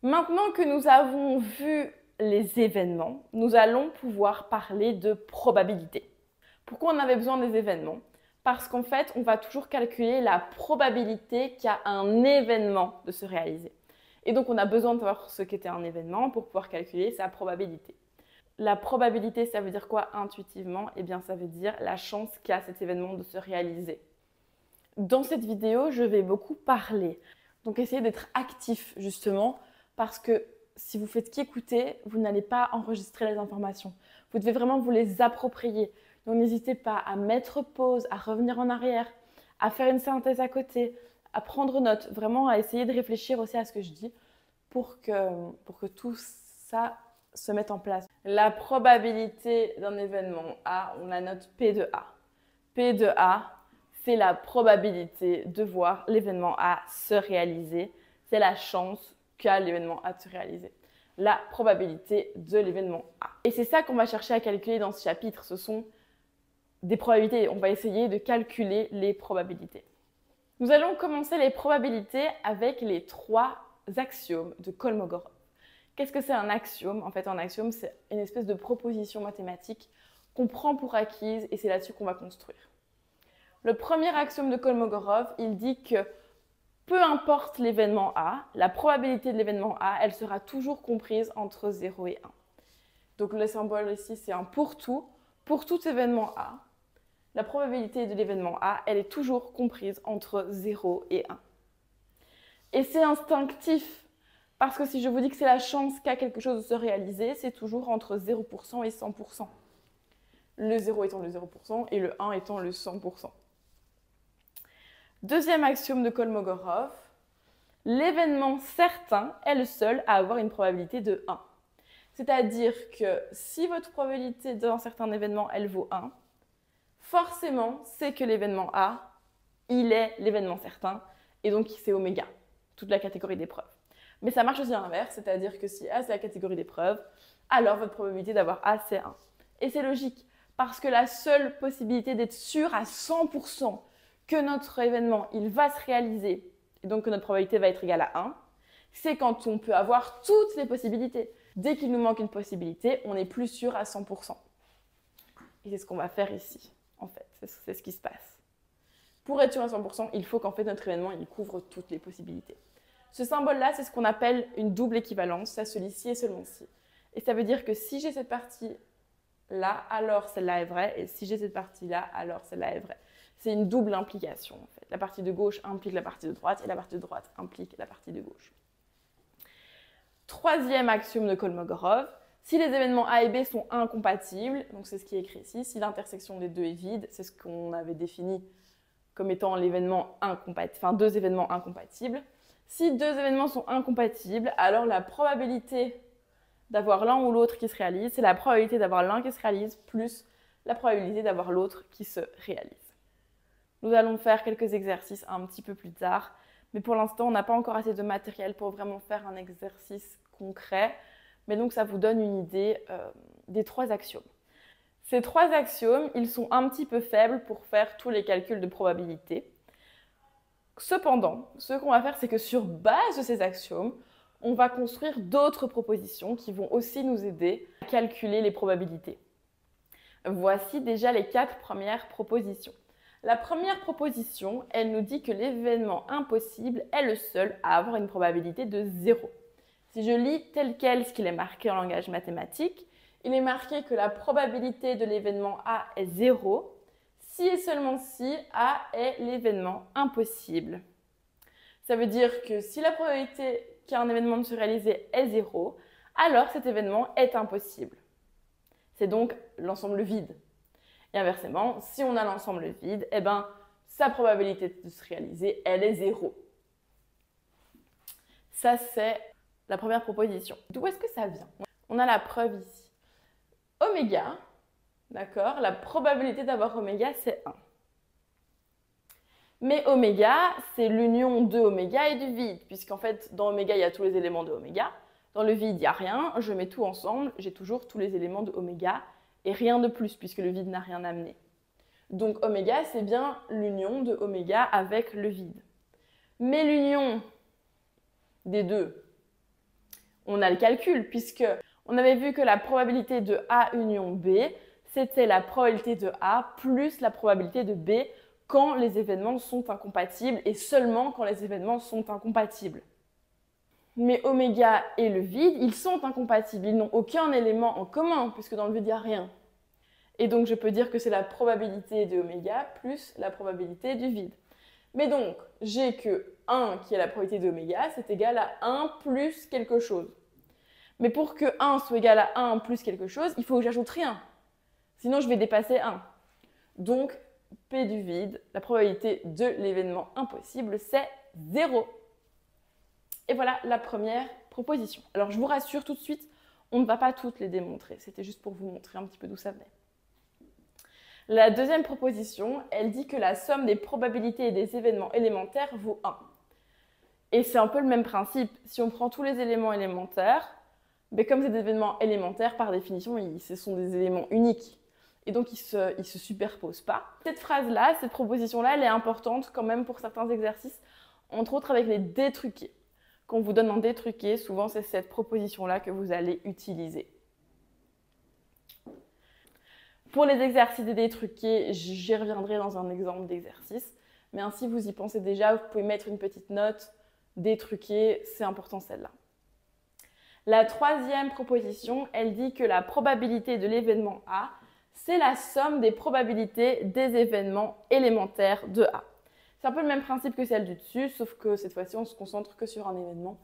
Maintenant que nous avons vu les événements, nous allons pouvoir parler de probabilité. Pourquoi on avait besoin des événements? Parce qu'en fait, on va toujours calculer la probabilité qu'il y a un événement de se réaliser. Et donc, on a besoin de savoir ce qu'était un événement pour pouvoir calculer sa probabilité. La probabilité, ça veut dire quoi intuitivement? Eh bien, ça veut dire la chance qu'a cet événement de se réaliser. Dans cette vidéo, je vais beaucoup parler. Donc, essayez d'être actif, justement, parce que si vous faites qu'écouter, vous n'allez pas enregistrer les informations. Vous devez vraiment vous les approprier. Donc, n'hésitez pas à mettre pause, à revenir en arrière, à faire une synthèse à côté, à prendre note, vraiment à essayer de réfléchir aussi à ce que je dis pour que tout ça se mette en place. La probabilité d'un événement A, on la note P de A. P de A, c'est la probabilité de voir l'événement A se réaliser. C'est la chance qu'a l'événement A de se réaliser. La probabilité de l'événement A. Et c'est ça qu'on va chercher à calculer dans ce chapitre. Ce sont des probabilités. On va essayer de calculer les probabilités. Nous allons commencer les probabilités avec les 3 axiomes de Kolmogorov. Qu'est-ce que c'est un axiome? En fait, un axiome, c'est une espèce de proposition mathématique qu'on prend pour acquise et c'est là-dessus qu'on va construire. Le premier axiome de Kolmogorov, il dit que peu importe l'événement A, la probabilité de l'événement A, elle sera toujours comprise entre 0 et 1. Donc le symbole ici, c'est un pour tout. Pour tout événement A, la probabilité de l'événement A, elle est toujours comprise entre 0 et 1. Et c'est instinctif, parce que si je vous dis que c'est la chance qu'a quelque chose de se réaliser, c'est toujours entre 0% et 100%. Le 0 étant le 0% et le 1 étant le 100%. Deuxième axiome de Kolmogorov, l'événement certain est le seul à avoir une probabilité de 1. C'est-à-dire que si votre probabilité d'un certain événement, elle vaut 1, forcément, c'est que l'événement A, il est l'événement certain, et donc c'est oméga, toute la catégorie d'épreuves. Mais ça marche aussi à l'inverse, c'est-à-dire que si A, c'est la catégorie d'épreuves, alors votre probabilité d'avoir A, c'est 1. Et c'est logique, parce que la seule possibilité d'être sûr à 100% que notre événement, il va se réaliser, et donc que notre probabilité va être égale à 1, c'est quand on peut avoir toutes les possibilités. Dès qu'il nous manque une possibilité, on n'est plus sûr à 100%. Et c'est ce qu'on va faire ici, en fait. C'est ce qui se passe. Pour être sûr à 100%, il faut qu'en fait notre événement, il couvre toutes les possibilités. Ce symbole-là, c'est ce qu'on appelle une double équivalence. Ça se lit ci et seulement ci. Et ça veut dire que si j'ai cette partie-là, alors celle-là est vraie. Et si j'ai cette partie-là, alors celle-là est vraie. C'est une double implication, en fait. La partie de gauche implique la partie de droite et la partie de droite implique la partie de gauche. Troisième axiome de Kolmogorov, si les événements A et B sont incompatibles, donc c'est ce qui est écrit ici, si l'intersection des deux est vide, c'est ce qu'on avait défini comme étant l'événement incompatible, enfin deux événements incompatibles. Si deux événements sont incompatibles, alors la probabilité d'avoir l'un ou l'autre qui se réalise, c'est la probabilité d'avoir l'un qui se réalise plus la probabilité d'avoir l'autre qui se réalise. Nous allons faire quelques exercices un petit peu plus tard, mais pour l'instant, on n'a pas encore assez de matériel pour vraiment faire un exercice concret. Mais donc, ça vous donne une idée des 3 axiomes. Ces 3 axiomes, ils sont un petit peu faibles pour faire tous les calculs de probabilité. Cependant, ce qu'on va faire, c'est que sur base de ces axiomes, on va construire d'autres propositions qui vont aussi nous aider à calculer les probabilités. Voici déjà les 4 premières propositions. La première proposition, elle nous dit que l'événement impossible est le seul à avoir une probabilité de 0. Si je lis tel quel ce qu'il est marqué en langage mathématique, il est marqué que la probabilité de l'événement A est 0, si et seulement si A est l'événement impossible. Ça veut dire que si la probabilité qu'un événement de se réaliser est 0, alors cet événement est impossible. C'est donc l'ensemble vide. Et inversement, si on a l'ensemble vide, eh ben, sa probabilité de se réaliser, elle est 0. Ça, c'est la première proposition. D'où est-ce que ça vient? On a la preuve ici. Oméga, d'accord? La probabilité d'avoir oméga, c'est 1. Mais oméga, c'est l'union de oméga et du vide, puisqu'en fait, dans oméga, il y a tous les éléments de oméga. Dans le vide, il n'y a rien. Je mets tout ensemble, j'ai toujours tous les éléments de oméga et rien de plus, puisque le vide n'a rien amené. Donc oméga, c'est bien l'union de oméga avec le vide. Mais l'union des deux, On a le calcul puisque on avait vu que la probabilité de A union B, c'était la probabilité de A plus la probabilité de B quand les événements sont incompatibles et seulement quand les événements sont incompatibles. Mais oméga et le vide, ils sont incompatibles, ils n'ont aucun élément en commun puisque dans le vide, il n'y a rien. Et donc, je peux dire que c'est la probabilité de oméga plus la probabilité du vide. Mais donc, j'ai que 1 qui est la probabilité de oméga, c'est égal à 1 plus quelque chose. Mais pour que 1 soit égal à 1 plus quelque chose, il faut que j'ajoute rien. Sinon, je vais dépasser 1. Donc, P du vide, la probabilité de l'événement impossible, c'est 0. Et voilà la première proposition. Alors, je vous rassure tout de suite, on ne va pas toutes les démontrer. C'était juste pour vous montrer un petit peu d'où ça venait. La deuxième proposition, elle dit que la somme des probabilités des événements élémentaires vaut 1. Et c'est un peu le même principe. Si on prend tous les éléments élémentaires, mais comme c'est des événements élémentaires, par définition, ce sont des éléments uniques. Et donc, ils ne se superposent pas. Cette phrase-là, cette proposition-là, elle est importante quand même pour certains exercices, entre autres avec les détruqués. Quand on vous donne un détruqué, souvent, c'est cette proposition-là que vous allez utiliser. Pour les exercices détruqués, j'y reviendrai dans un exemple d'exercice. Mais ainsi, vous y pensez déjà, vous pouvez mettre une petite note détruquée, c'est important celle-là. La troisième proposition, elle dit que la probabilité de l'événement A, c'est la somme des probabilités des événements élémentaires de A. C'est un peu le même principe que celle du dessus, sauf que cette fois-ci, on se concentre que sur un événement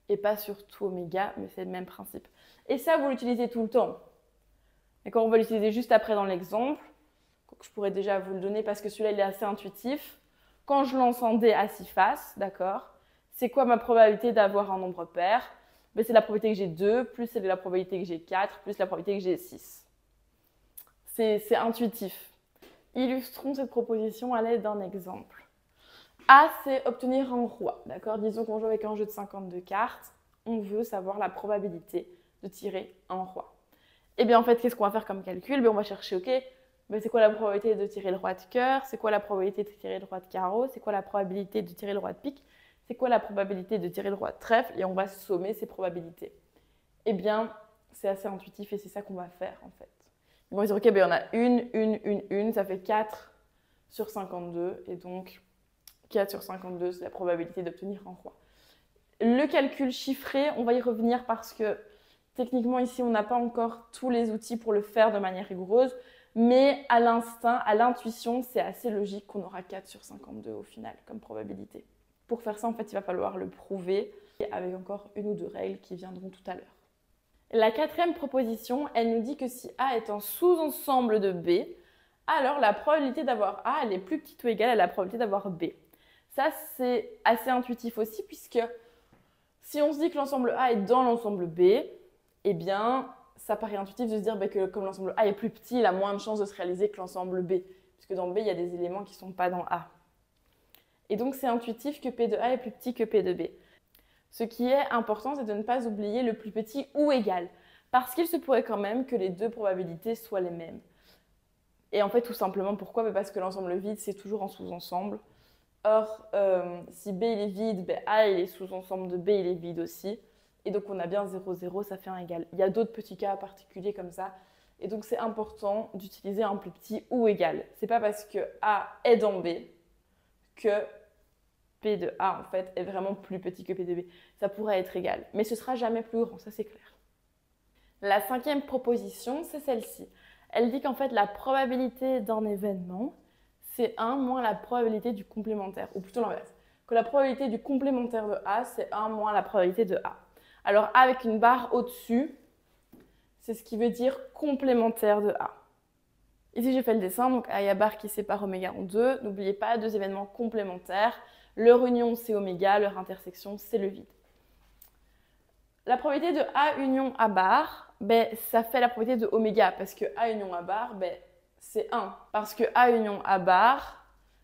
et pas sur tout oméga, mais c'est le même principe. Et ça, vous l'utilisez tout le temps. D'accord, on va l'utiliser juste après dans l'exemple. Je pourrais déjà vous le donner parce que celui-là, il est assez intuitif. Quand je lance un dé à 6 faces, d'accord, c'est quoi ma probabilité d'avoir un nombre pair? Ben, c'est la probabilité que j'ai 2, plus c'est la probabilité que j'ai 4, plus la probabilité que j'ai 6. C'est intuitif. Illustrons cette proposition à l'aide d'un exemple. A, c'est obtenir un roi. D'accord, disons qu'on joue avec un jeu de 52 cartes. On veut savoir la probabilité de tirer un roi. Et bien en fait, qu'est-ce qu'on va faire comme calcul? Ben, on va chercher, ok, ben, c'est quoi la probabilité de tirer le roi de cœur? C'est quoi la probabilité de tirer le roi de carreau? C'est quoi la probabilité de tirer le roi de pique? C'est quoi la probabilité de tirer le roi de trèfle? Et on va sommer ces probabilités. Eh bien, c'est assez intuitif et c'est ça qu'on va faire en fait. Ils vont dire, ok, ben, on a une, ça fait 4 sur 52. Et donc, 4 sur 52, c'est la probabilité d'obtenir un roi. Le calcul chiffré, on va y revenir parce que techniquement, ici, on n'a pas encore tous les outils pour le faire de manière rigoureuse, mais à l'instinct, à l'intuition, c'est assez logique qu'on aura 4 sur 52 au final comme probabilité. Pour faire ça, en fait, il va falloir le prouver avec encore une ou deux règles qui viendront tout à l'heure. La quatrième proposition, elle nous dit que si A est un sous-ensemble de B, alors la probabilité d'avoir A, elle est plus petite ou égale à la probabilité d'avoir B. Ça, c'est assez intuitif aussi, puisque si on se dit que l'ensemble A est dans l'ensemble B, eh bien, ça paraît intuitif de se dire que comme l'ensemble A est plus petit, il a moins de chances de se réaliser que l'ensemble B. Puisque dans B, il y a des éléments qui ne sont pas dans A. Et donc, c'est intuitif que P de A est plus petit que P de B. Ce qui est important, c'est de ne pas oublier le plus petit ou égal. Parce qu'il se pourrait quand même que les deux probabilités soient les mêmes. Et en fait, tout simplement, pourquoi? Parce que l'ensemble vide, c'est toujours en sous-ensemble. Or, si B il est vide, A il est sous-ensemble de B, il est vide aussi. Et donc, on a bien 0, 0, ça fait un égal. Il y a d'autres petits cas particuliers comme ça. Et donc, c'est important d'utiliser un plus petit ou égal. Ce n'est pas parce que A est dans B que P de A, en fait, est vraiment plus petit que P de B. Ça pourrait être égal. Mais ce ne sera jamais plus grand, ça c'est clair. La cinquième proposition, c'est celle-ci. Elle dit qu'en fait, la probabilité d'un événement, c'est 1 moins la probabilité du complémentaire. Ou plutôt l'inverse. Que la probabilité du complémentaire de A, c'est 1 moins la probabilité de A. Alors, A avec une barre au-dessus, c'est ce qui veut dire complémentaire de A. Ici, j'ai fait le dessin, donc A, il y a barre qui sépare oméga en deux. N'oubliez pas, deux événements complémentaires. Leur union, c'est oméga, leur intersection, c'est le vide. La probabilité de A union A barre, ça fait la probabilité de oméga, parce que A union A barre, c'est 1. Parce que A union A barre,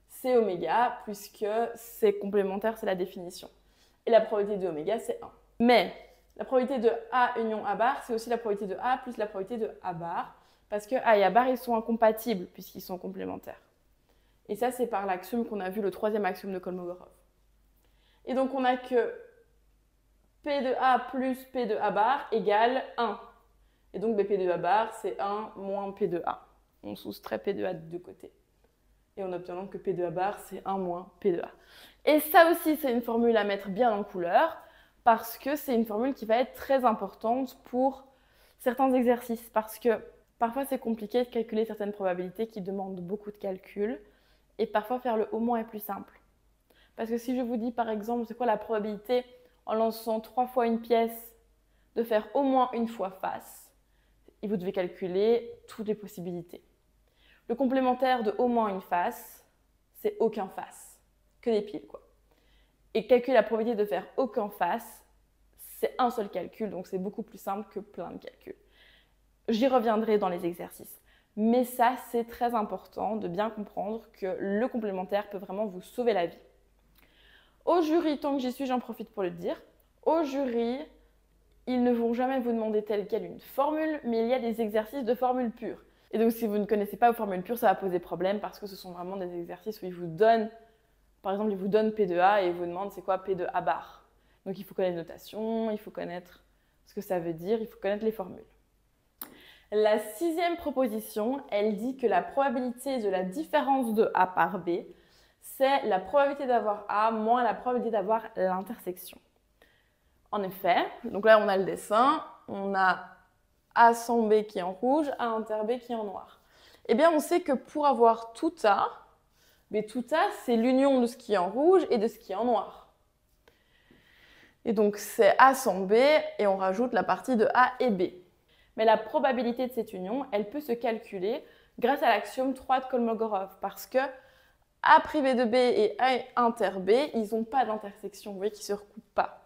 c'est oméga, puisque c'est complémentaire, c'est la définition. Et la probabilité de oméga, c'est 1. Mais la probabilité de A union A bar, c'est aussi la probabilité de A plus la probabilité de A bar, parce que A et A bar, ils sont incompatibles puisqu'ils sont complémentaires. Et ça, c'est par l'axiome qu'on a vu, le troisième axiome de Kolmogorov. Et donc, on a que P de A plus P de A bar égale 1. Et donc BP de A bar, c'est 1 moins P de A. On soustrait P de A de deux côtés. Et on obtient donc que P de A bar, c'est 1 moins P de A. Et ça aussi, c'est une formule à mettre bien en couleur parce que c'est une formule qui va être très importante pour certains exercices. Parce que parfois, c'est compliqué de calculer certaines probabilités qui demandent beaucoup de calcul. Et parfois, faire le au moins est plus simple. Parce que si je vous dis, par exemple, c'est quoi la probabilité en lançant 3 fois une pièce de faire au moins une fois face, et vous devez calculer toutes les possibilités. Le complémentaire de au moins une face, c'est aucun face, que des piles quoi. Et calculer la probabilité de faire aucun face, c'est un seul calcul, donc c'est beaucoup plus simple que plein de calculs. J'y reviendrai dans les exercices. Mais ça, c'est très important de bien comprendre que le complémentaire peut vraiment vous sauver la vie. Au jury, tant que j'y suis, j'en profite pour le dire. Au jury, ils ne vont jamais vous demander telle quelle une formule, mais il y a des exercices de formule pure. Et donc, si vous ne connaissez pas vos formules pures, ça va poser problème parce que ce sont vraiment des exercices où ils vous donnent, par exemple, ils vous donnent P de A et ils vous demandent c'est quoi P de A bar. Donc, il faut connaître la notation, il faut connaître ce que ça veut dire, il faut connaître les formules. La 6e proposition, elle dit que la probabilité de la différence de A par B, c'est la probabilité d'avoir A moins la probabilité d'avoir l'intersection. En effet, donc là on a le dessin, on a A sans B qui est en rouge, A inter B qui est en noir. Eh bien on sait que pour avoir tout A, mais tout A c'est l'union de ce qui est en rouge et de ce qui est en noir. Et donc c'est A sans B et on rajoute la partie de A et B. Mais la probabilité de cette union, elle peut se calculer grâce à l'axiome 3 de Kolmogorov parce que A privé de B et A inter B, ils n'ont pas d'intersection, vous voyez qu'ils ne se recoupent pas.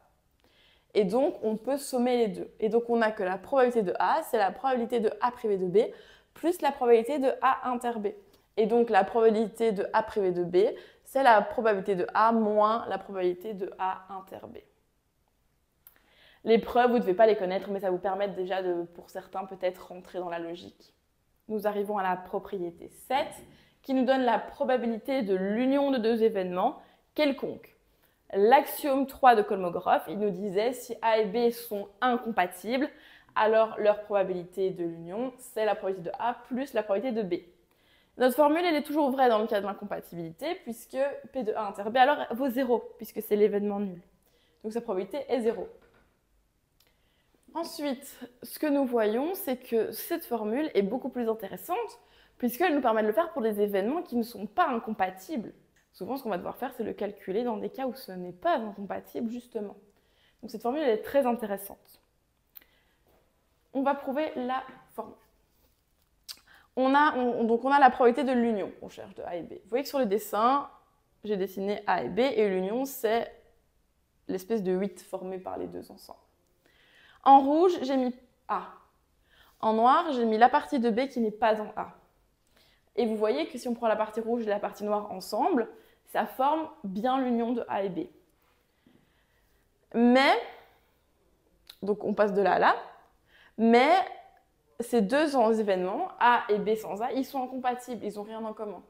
Et donc, on peut sommer les deux. Et donc, on a que la probabilité de A, c'est la probabilité de A privé de B, plus la probabilité de A inter B. Et donc, la probabilité de A privé de B, c'est la probabilité de A moins la probabilité de A inter B. Les preuves, vous ne devez pas les connaître, mais ça vous permet déjà de, pour certains, peut-être rentrer dans la logique. Nous arrivons à la propriété 7, qui nous donne la probabilité de l'union de deux événements quelconques. L'axiome 3 de Kolmogorov, il nous disait si A et B sont incompatibles, alors leur probabilité de l'union, c'est la probabilité de A plus la probabilité de B. Notre formule, elle est toujours vraie dans le cas de l'incompatibilité, puisque P de A inter B alors vaut 0, puisque c'est l'événement nul. Donc sa probabilité est 0. Ensuite, ce que nous voyons, c'est que cette formule est beaucoup plus intéressante, puisqu'elle nous permet de le faire pour des événements qui ne sont pas incompatibles. Souvent, ce qu'on va devoir faire, c'est le calculer dans des cas où ce n'est pas incompatible, justement. Donc cette formule, elle est très intéressante. On va prouver la formule. On a la probabilité de l'union qu'on cherche de A et B. Vous voyez que sur le dessin, j'ai dessiné A et B, et l'union, c'est l'espèce de 8 formé par les deux ensemble. En rouge, j'ai mis A. En noir, j'ai mis la partie de B qui n'est pas en A. Et vous voyez que si on prend la partie rouge et la partie noire ensemble, ça forme bien l'union de A et B. Mais, donc on passe de là à là, mais ces deux événements, A et B sans A, ils sont incompatibles, ils n'ont rien en commun.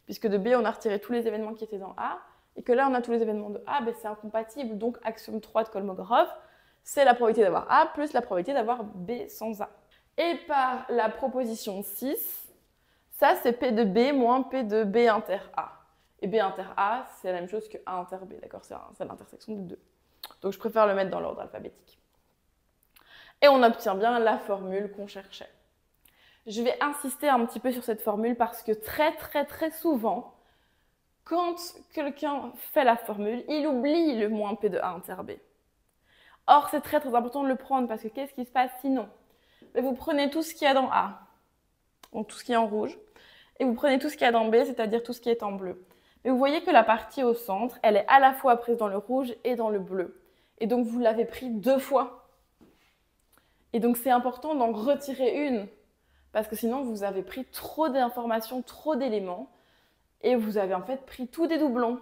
Puisque de B, on a retiré tous les événements qui étaient dans A, et que là, on a tous les événements de A, ben c'est incompatible. Donc, axiome 3 de Kolmogorov, c'est la probabilité d'avoir A plus la probabilité d'avoir B sans A. Et par la proposition 6, ça, c'est P de B moins P de B inter A. Et B inter A, c'est la même chose que A inter B, d'accord? C'est l'intersection des deux. Donc, je préfère le mettre dans l'ordre alphabétique. Et on obtient bien la formule qu'on cherchait. Je vais insister un petit peu sur cette formule parce que très souvent, quand quelqu'un fait la formule, il oublie le moins P de A inter B. Or, c'est très important de le prendre parce que qu'est-ce qui se passe sinon? Vous prenez tout ce qu'il y a dans A, donc tout ce qui est en rouge, et vous prenez tout ce qu'il y a dans B, c'est-à-dire tout ce qui est en bleu. Mais vous voyez que la partie au centre, elle est à la fois prise dans le rouge et dans le bleu. Et donc, vous l'avez pris 2 fois. Et donc, c'est important d'en retirer une, parce que sinon, vous avez pris trop d'informations, trop d'éléments, et vous avez en fait pris tous des doublons.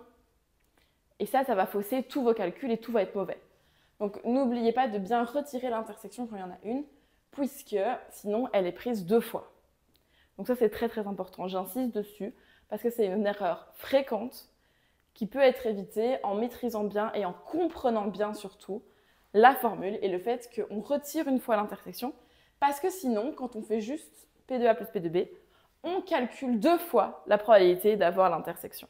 Et ça va fausser tous vos calculs et tout va être mauvais. Donc, n'oubliez pas de bien retirer l'intersection quand il y en a une, puisque sinon, elle est prise 2 fois. Donc ça, c'est très important. J'insiste dessus parce que c'est une erreur fréquente qui peut être évitée en maîtrisant bien et en comprenant bien surtout la formule et le fait qu'on retire une fois l'intersection parce que sinon, quand on fait juste P2A plus P2B, on calcule 2 fois la probabilité d'avoir l'intersection.